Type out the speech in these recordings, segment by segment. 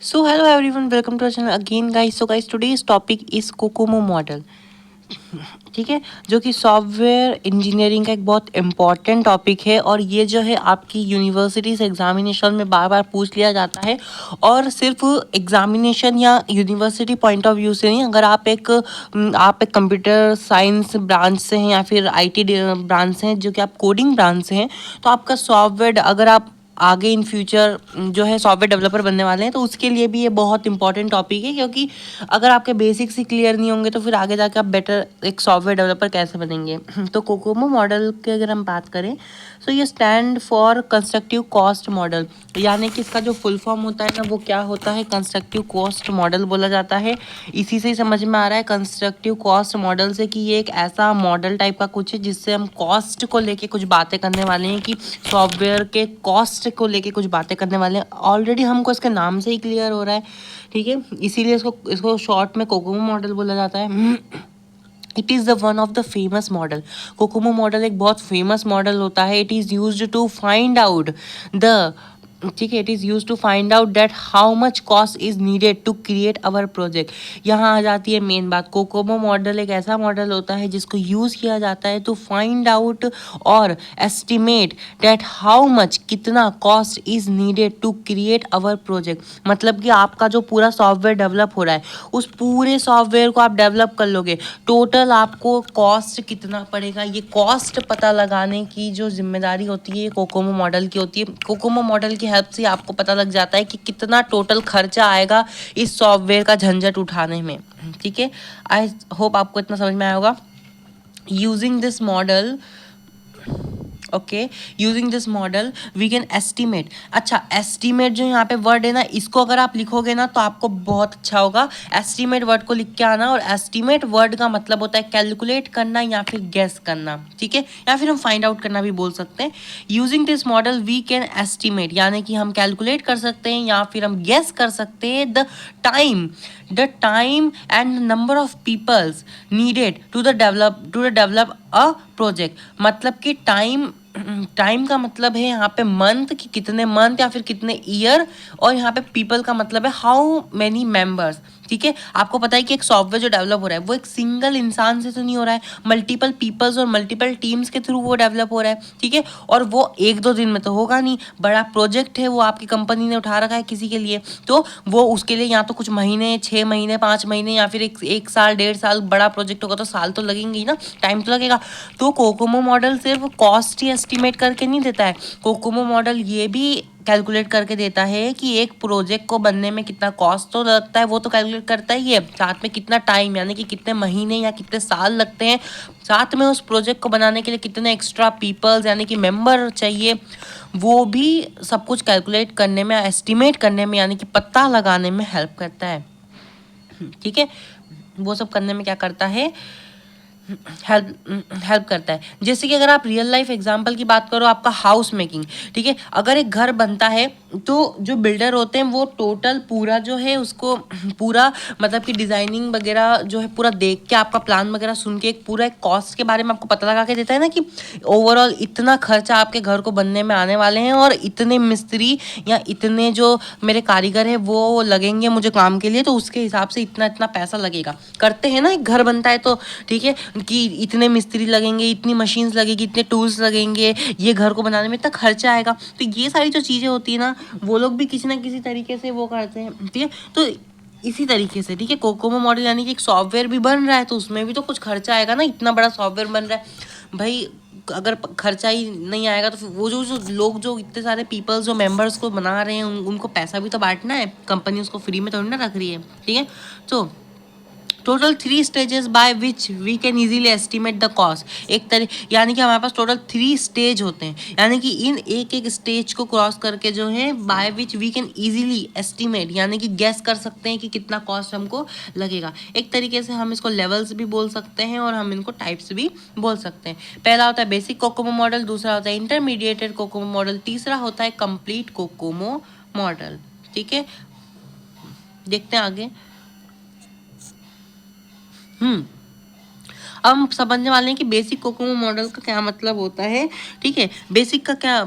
So hello everyone, welcome to our channel again guys. So guys, today's topic is Kokomo model. ठीक है, जो कि software engineering का एक बहुत इम्पॉर्टेंट टॉपिक है और ये जो है आपकी यूनिवर्सिटीज एग्जामिनेशन में बार बार पूछ लिया जाता है. और सिर्फ एग्जामिनेशन या यूनिवर्सिटी पॉइंट ऑफ व्यू से नहीं, अगर आप एक कंप्यूटर साइंस ब्रांच से हैं या फिर आईटी ब्रांच से हैं, जो कि आप कोडिंग ब्रांच से हैं, तो आपका सॉफ्टवेयर, अगर आप आगे इन फ्यूचर जो है सॉफ्टवेयर डेवलपर बनने वाले हैं, तो उसके लिए भी ये बहुत इंपॉर्टेंट टॉपिक है. क्योंकि अगर आपके बेसिक्स ही क्लियर नहीं होंगे तो फिर आगे जाके आप बेटर एक सॉफ्टवेयर डेवलपर कैसे बनेंगे. तो कोकोमो मॉडल की अगर हम बात करें, तो ये stand for constructive cost model, यानी कि इसका जो फुल फॉर्म होता है ना, वो क्या होता है, कंस्ट्रक्टिव कॉस्ट मॉडल बोला जाता है. इसी से ही समझ में आ रहा है कंस्ट्रक्टिव कॉस्ट मॉडल से कि ये एक ऐसा मॉडल टाइप का कुछ है जिससे हम कॉस्ट को लेके कुछ बातें करने वाले हैं, कि सॉफ्टवेयर के कॉस्ट को लेके कुछ बातें करने वाले हैं. ऑलरेडी हमको इसके नाम से ही क्लियर हो रहा है. ठीक है, इसीलिए इसको शॉर्ट में कोकोमो मॉडल बोला जाता है. It is the one of the famous model. COCOMO model एक बहुत फेमस मॉडल होता है. It is use to find out the ठीक है, it is use to find out that how much cost is needed to create our project. यहाँ आ जाती है मेन बात. कोकोमो मॉडल एक ऐसा मॉडल होता है जिसको यूज़ किया जाता है टू फाइंड आउट और एस्टिमेट दैट हाउ मच, कितना cost is needed to create our project. मतलब कि आपका जो पूरा सॉफ्टवेयर डेवलप हो रहा है, उस पूरे सॉफ्टवेयर को आप डेवलप कर लोगे, टोटल आपको कॉस्ट कितना पड़ेगा, ये कॉस्ट पता लगाने की जो जिम्मेदारी होती है ये कोकोमो मॉडल की होती है. कोकोमो मॉडल की हेल्प से आपको पता लग जाता है कि कितना टोटल खर्चा आएगा इस सॉफ्टवेयर का झंझट उठाने में. ठीक है, आई होप आपको इतना समझ में आया होगा. Using this model, okay, using this model we can estimate. अच्छा, एस्टिमेट जो यहाँ पे वर्ड है ना, इसको अगर आप लिखोगे ना तो आपको बहुत अच्छा होगा. एस्टिमेट वर्ड को लिख के आना. और एस्टिमेट वर्ड का मतलब होता है कैलकुलेट करना या फिर गेस करना. ठीक है, या फिर हम फाइंड आउट करना भी बोल सकते हैं. Using this model we can estimate, यानी कि हम कैलकुलेट कर सकते हैं या फिर हम गेस कर सकते हैं time the time and number of peoples needed to the develop a project. मतलब कि टाइम का मतलब है यहाँ पे मंथ, कि कितने मंथ या फिर कितने ईयर. और यहाँ पे पीपल का मतलब है हाउ मैनी मेंबर्स. ठीक है, आपको पता है कि एक सॉफ्टवेयर जो डेवलप हो रहा है वो एक सिंगल इंसान से तो नहीं हो रहा है, मल्टीपल पीपल्स और मल्टीपल टीम्स के थ्रू वो डेवलप हो रहा है. ठीक है, और वो एक दो दिन में तो होगा नहीं. बड़ा प्रोजेक्ट है वो, आपकी कंपनी ने उठा रखा है किसी के लिए, तो वो उसके लिए या तो कुछ महीने, 6 महीने, 5 महीने, या फिर एक साल, 1.5 साल. बड़ा प्रोजेक्ट होगा तो साल तो लगेंगे ही ना, टाइम तो लगेगा. तो कोकोमो मॉडल सिर्फ कॉस्ट ही एस्टिमेट करके नहीं देता है. कोकोमो मॉडल ये भी कैलकुलेट करके देता है कि एक प्रोजेक्ट को बनने में कितना कॉस्ट तो लगता है, वो तो कैलकुलेट करता ही है, साथ में कितना टाइम, यानी कि कितने महीने या कितने साल लगते हैं, साथ में उस प्रोजेक्ट को बनाने के लिए कितने एक्स्ट्रा पीपल्स यानी कि मेंबर चाहिए, वो भी सब कुछ कैलकुलेट करने में, एस्टिमेट करने में, यानी कि पता लगाने में हेल्प करता है. ठीक है, वो सब करने में क्या करता है, हेल्प हेल्प करता है. जैसे कि अगर आप रियल लाइफ एग्जांपल की बात करो, आपका हाउस मेकिंग. ठीक है, अगर एक घर बनता है तो जो बिल्डर होते हैं वो टोटल पूरा जो है उसको पूरा, मतलब कि डिजाइनिंग वगैरह जो है पूरा देख के, आपका प्लान वगैरह सुन के, एक पूरा एक कॉस्ट के बारे में आपको पता लगा के देता है ना, कि ओवरऑल इतना खर्चा आपके घर को बनने में आने वाले हैं और इतने मिस्त्री या इतने जो मेरे कारीगर हैं वो लगेंगे मुझे काम के लिए, तो उसके हिसाब से इतना इतना पैसा लगेगा. करते हैं ना, एक घर बनता है तो ठीक है, कि इतने मिस्त्री लगेंगे, इतनी मशीन्स लगेगी, इतने टूल्स लगेंगे, ये घर को बनाने में इतना खर्चा आएगा. तो ये सारी जो चीज़ें होती है ना, वो लोग भी किसी ना किसी तरीके से वो करते हैं. ठीक है, तो इसी तरीके से, ठीक है, कोकोमो मॉडल यानी कि एक सॉफ्टवेयर भी बन रहा है तो उसमें भी तो कुछ खर्चा आएगा ना. इतना बड़ा सॉफ्टवेयर बन रहा है भाई, अगर खर्चा ही नहीं आएगा तो फिर वो जो लोग, जो इतने सारे पीपल्स, जो मेंबर्स को बना रहे हैं, उनको पैसा भी तो बांटना है. कंपनी उसको फ्री में थोड़ी ना रख रही है. ठीक है, तो total 3 stages by which we can easily estimate the cost. एक तरह, यानी कि हमारे पास टोटल 3 स्टेज होते हैं, यानी कि इन एक एक स्टेज को क्रॉस करके जो है by which we can easily estimate, यानी कि गैस कर सकते हैं कि कितना कॉस्ट हमको लगेगा. एक तरीके से हम इसको लेवल्स भी बोल सकते हैं और हम इनको टाइप्स भी बोल सकते हैं. पहला होता है बेसिक कोकोमो मॉडल, दूसरा होता है इंटरमीडिएटेड कोकोमो मॉडल, तीसरा होता है कंप्लीट कोकोमो मॉडल. ठीक है, देखते हैं आगे. हम्म हम समझने वाले हैं कि बेसिक कोकोमो मॉडल का क्या मतलब होता है। ठीक है, बेसिक का क्या,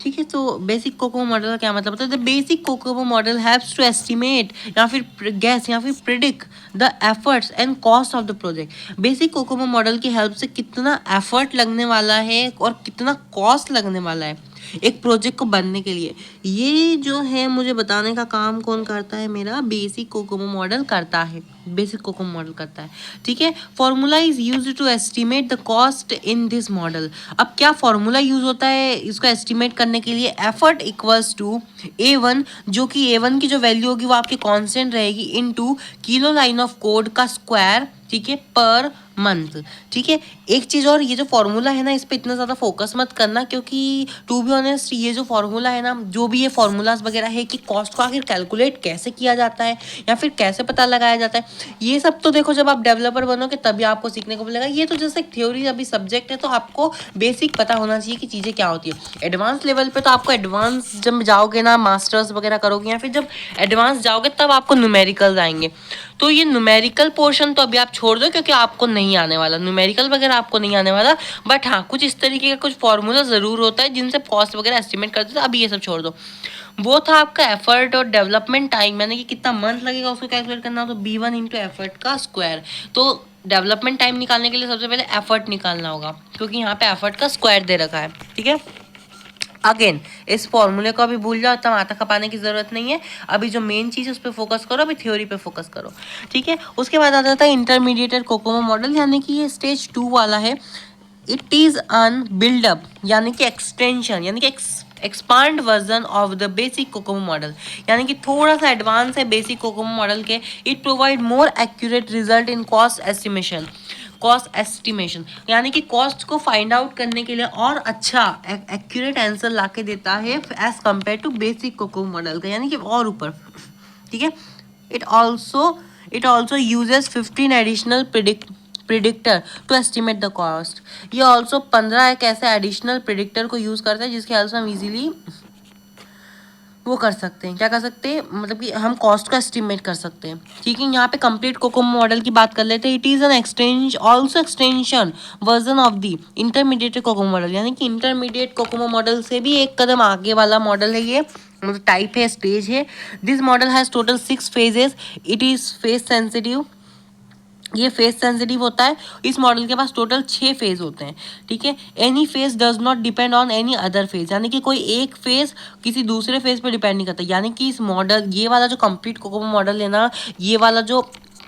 ठीक है, तो बेसिक कोकोमो मॉडल का क्या मतलब होता है। The basic COCOMO model haves to estimate या फिर गैस या फिर predict the efforts and cost of the project. Basic COCOMO model की हेल्प से कितना एफर्ट लगने वाला है और कितना कॉस्ट लगने वाला है एक प्रोजेक्ट को बनने के लिए, ये जो है मुझे बताने का काम कौन करता है, मेरा बेसिक कोकोमो मॉडल करता है। बेसिक कोकोमो मॉडल करता है। ठीक है, formula is used to estimate the cost in this model. अब क्या फॉर्मूला यूज होता है इसको एस्टिमेट करने के लिए, एफर्ट इक्वल्स टू A1, जो कि A1 की जो वैल्यू होगी वो आपकी कांस्टेंट रहेगी, into kilo line of code का स्क्वायर, ठीक है, पर मंथ। ठीक है, एक चीज़ और, ये जो फॉर्मूला है ना इस पर इतना ज़्यादा फोकस मत करना, क्योंकि टू बी ऑनेस्ट ये जो फॉर्मूला है ना, जो भी ये फॉर्मूलाज वगैरह है कि कॉस्ट को आखिर कैलकुलेट कैसे किया जाता है या फिर कैसे पता लगाया जाता है, ये सब तो देखो जब आप डेवलपर बनोगे तभी आपको सीखने को मिलेगा। ये तो जैसे एक थ्योरी अभी सब्जेक्ट है, तो आपको बेसिक पता होना चाहिए कि चीज़ें क्या होती है। एडवांस लेवल पे तो आपको एडवांस जब जाओगे ना, मास्टर्स वगैरह करोगे या फिर जब एडवांस जाओगे तब आपको न्यूमेरिकल्स आएंगे। तो ये न्यूमेरिकल पोर्शन तो अभी आप छोड़ दो, क्योंकि आपको नहीं आने वाला न्यूमेरिकल वगैरह, आपको नहीं आने वाला। बट हाँ, कुछ इस तरीके का कुछ फॉर्मूला ज़रूर होता है जिनसे कॉस्ट वगैरह एस्टिमेट करते थे, अभी ये सब छोड़ दो। वो था आपका एफर्ट और डेवलपमेंट टाइम, यानी कि कितना मंथ लगेगा उसको कैलकुलेट करना, तो B1 इंटू एफर्ट का स्क्वायर। तो डेवलपमेंट टाइम निकालने के लिए सबसे पहले एफर्ट निकालना होगा, क्योंकि यहाँ पे एफर्ट का स्क्वायर दे रखा है। ठीक है, अगेन इस फॉर्मूले को अभी भूल जाओ, तब माथा खपाने की जरूरत नहीं है। अभी जो मेन चीज़ है उस पर फोकस करो, अभी थ्योरी पे फोकस करो। ठीक है, उसके बाद आ जाता है इंटरमीडिएटेड कोकोमो मॉडल, यानी कि ये स्टेज 2 वाला है। इट इज अन बिल्डअप, यानी कि एक्सटेंशन, यानी कि expand version of the basic COCOMO model, यानी कि थोड़ा सा एडवांस है बेसिक कोकोमो मॉडल के। It provide more accurate result in cost estimation, यानी कि कॉस्ट को फाइंड आउट करने के लिए और अच्छा एक्यूरेट आंसर ला के देता है as compare to basic COCOMO model का, यानी कि और ऊपर। ठीक है, it also uses 15 additional predictor to estimate the cost. ये ऑल्सो 15 एक ऐसे एडिशनल प्रिडिक्टर को यूज करता है जिसके हेल्प से हम इजीली वो कर सकते हैं, क्या कर सकते हैं, मतलब कि हम कॉस्ट का एस्टिमेट कर सकते हैं। ठीक है, यहाँ पे कंप्लीट कोकोमो मॉडल की बात कर लेते हैं। It is an extension version of the intermediate COCOMO model, यानी कि इंटरमीडिएट कोकोमो मॉडल से भी एक कदम आगे वाला मॉडल है ये, मतलब टाइप है, स्टेज है। This model has total 6 phases. It is phase sensitive, ये फेज सेंसिटिव होता है। इस मॉडल के पास टोटल 6 फेज होते हैं। ठीक है, any phase does not depend on any other phase, यानी कि कोई एक फेज किसी दूसरे फेज पर डिपेंड नहीं करता। यानी कि इस मॉडल, ये वाला जो कंप्लीट कोकोमो मॉडल है ना, ये वाला जो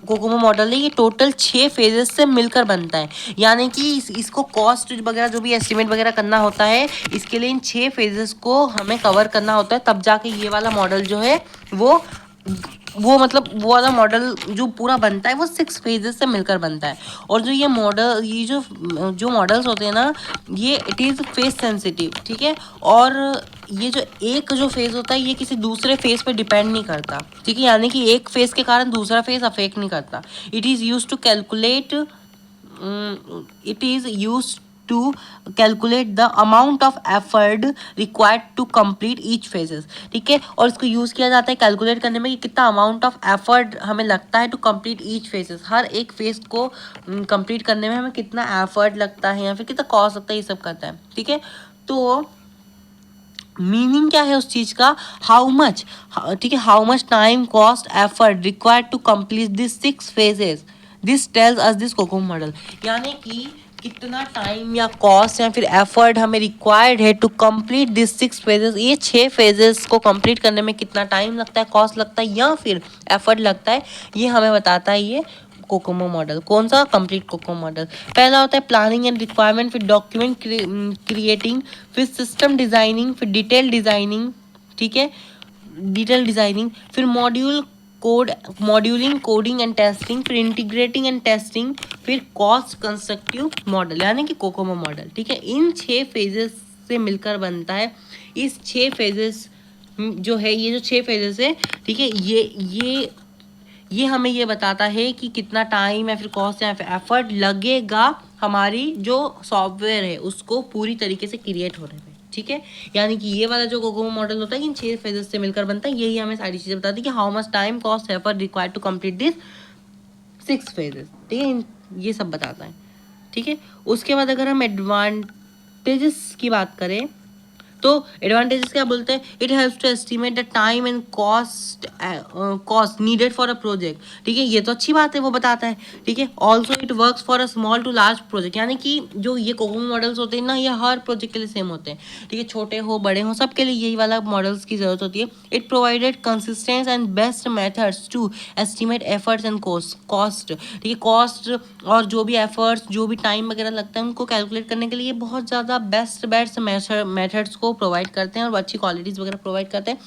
कोकोमो मॉडल है, ये टोटल 6 फेजेस से मिलकर बनता है। यानी कि इसको कॉस्ट वगैरह जो भी एस्टिमेट वगैरह करना होता है, इसके लिए इन 6 फेजेस को हमें कवर करना होता है, तब जाके ये वाला मॉडल जो है वो मतलब वो वाला मॉडल जो पूरा बनता है वो 6 फेजेस से मिलकर बनता है। और जो ये मॉडल, ये जो मॉडल्स होते हैं ना, ये इट इज़ फेज सेंसिटिव। ठीक है, और ये जो फेज होता है ये किसी दूसरे फेज पे डिपेंड नहीं करता। ठीक है, यानी कि एक फेज के कारण दूसरा फेज अफेक्ट नहीं करता। It is use to calculate the amount of effort required to complete each phases. ठीक है, और इसको यूज़ किया जाता है कैलकुलेट करने में कि कितना अमाउंट ऑफ एफर्ट हमें लगता है टू कंप्लीट ईच फेजेस, हर एक फेज को कंप्लीट करने में हमें कितना एफर्ट लगता है या फिर कितना कॉस्ट लगता है, ये सब करता है। ठीक है, तो मीनिंग क्या है उस चीज़ का, हाउ मच, ठीक है, how much time cost effort required to complete this 6 phases, this tells us this COCOMO model, यानी कि कितना टाइम या कॉस्ट या फिर एफर्ट हमें रिक्वायर्ड है टू कंप्लीट दिस 6 फेजेस, ये 6 फेजेस को कंप्लीट करने में कितना टाइम लगता है, कॉस्ट लगता है या फिर एफर्ट लगता है, ये हमें बताता है ये कोकोमो मॉडल। कौन सा, कंप्लीट कोकोमो मॉडल। पहला होता है प्लानिंग एंड रिक्वायरमेंट, फिर डॉक्यूमेंट क्रिएटिंग, फिर सिस्टम डिजाइनिंग, फिर डिटेल डिजाइनिंग। ठीक है, डिटेल डिजाइनिंग, फिर मॉड्यूलिंग, कोडिंग एंड टेस्टिंग, फिर इंटीग्रेटिंग एंड टेस्टिंग, फिर कॉस्ट कंस्ट्रक्टिव मॉडल, यानी कि कोकोमो मॉडल। ठीक है, इन 6 फेजेस से मिलकर बनता है। इस 6 फेजेस जो है, ये जो 6 फेजेस है, ठीक है, ये हमें ये बताता है कि कितना टाइम या फिर कॉस्ट या फिर एफर्ट लगेगा हमारी जो सॉफ्टवेयर है उसको पूरी तरीके से क्रिएट होने में। ठीक है, यानी कि ये वाला जो कोकोमो मॉडल होता है इन 6 फेजेस से मिलकर बनता है। यही हमें सारी चीज़ें बताती है कि how much time cost effort required to complete this 6 phases. ठीक है, ये सब बताता है। ठीक है। उसके बाद अगर हम एडवांटेजेस की बात करें तो एडवांटेजेस क्या बोलते हैं, it helps to estimate the time and cost needed for a project. ठीक है, ये तो अच्छी बात है, वो बताता है। ठीक है, also it works for a small to large project, यानी कि जो ये कोकोमो मॉडल्स होते हैं ना, ये हर प्रोजेक्ट के लिए सेम होते हैं। ठीक है, छोटे हो बड़े हो सबके लिए यही वाला मॉडल्स की जरूरत होती है। It provided consistent and best methods to estimate efforts and cost. ठीक है, कॉस्ट और जो भी एफर्ट्स, जो भी टाइम वगैरह लगता है उनको कैलकुलेट करने के लिए बहुत ज़्यादा बेस्ट मेथड्स को प्रोवाइड करते हैं और अच्छी क्वालिटीज़ वगैरह प्रोवाइड करते हैं।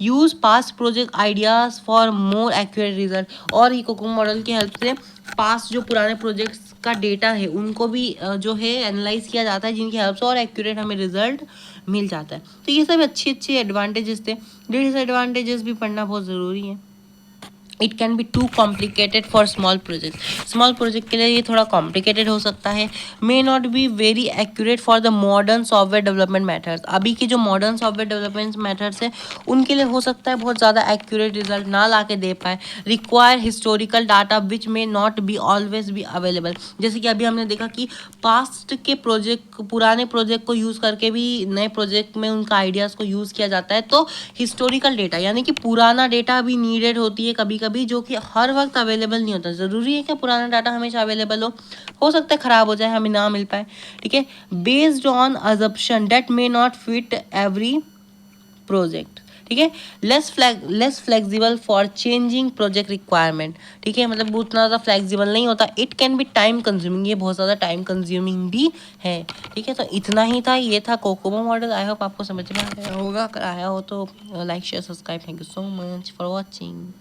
Use past project ideas for more accurate result, और ये कोकोमो मॉडल की हेल्प से पास्ट जो पुराने प्रोजेक्ट्स का डेटा है उनको भी जो है एनालाइज किया जाता है, जिनकी हेल्प से और एक्यूरेट हमें रिजल्ट मिल जाता है। तो ये सब अच्छी अच्छी एडवांटेजेस थे। डिसएडवांटेजेस भी पढ़ना बहुत ज़रूरी है। It can be too complicated for small project, small project के लिए ये थोड़ा कॉम्प्लिकेटेड हो सकता है। May not be very accurate for the modern software development methods, अभी के जो मॉडर्न सॉफ्टवेयर डेवलपमेंट मैथड्स है उनके लिए हो सकता है बहुत ज़्यादा एक्यूरेट रिजल्ट ना ला के दे पाए। Require historical data which may not be always be available, जैसे कि अभी हमने देखा कि पास्ट के प्रोजेक्ट, पुराने प्रोजेक्ट को यूज़ करके भी नए प्रोजेक्ट में उनका आइडियाज़ को यूज़ किया जाता है। तो हिस्टोरिकल डेटा यानी कि पुराना डेटा भी नीडेड होती है कभी कभी, जो कि हर वक्त अवेलेबल नहीं होता। ज़रूरी है कि पुराना डाटा हमेशा अवेलेबल हो सकता है ख़राब हो जाए, हमें ना मिल पाए। ठीक है, based on assumption that may not fit every project. ठीक है, less flexible for changing project requirement. ठीक है, मतलब उतना ज़्यादा फ्लेक्सिबल नहीं होता। It can be time consuming, ये बहुत ज़्यादा टाइम कंज्यूमिंग भी है। ठीक है, तो इतना ही था, ये था कोकोमो मॉडल। आई होप आपको समझ में आ गया होगा, अगर आया हो तो like share subscribe. Thank you so much for watching.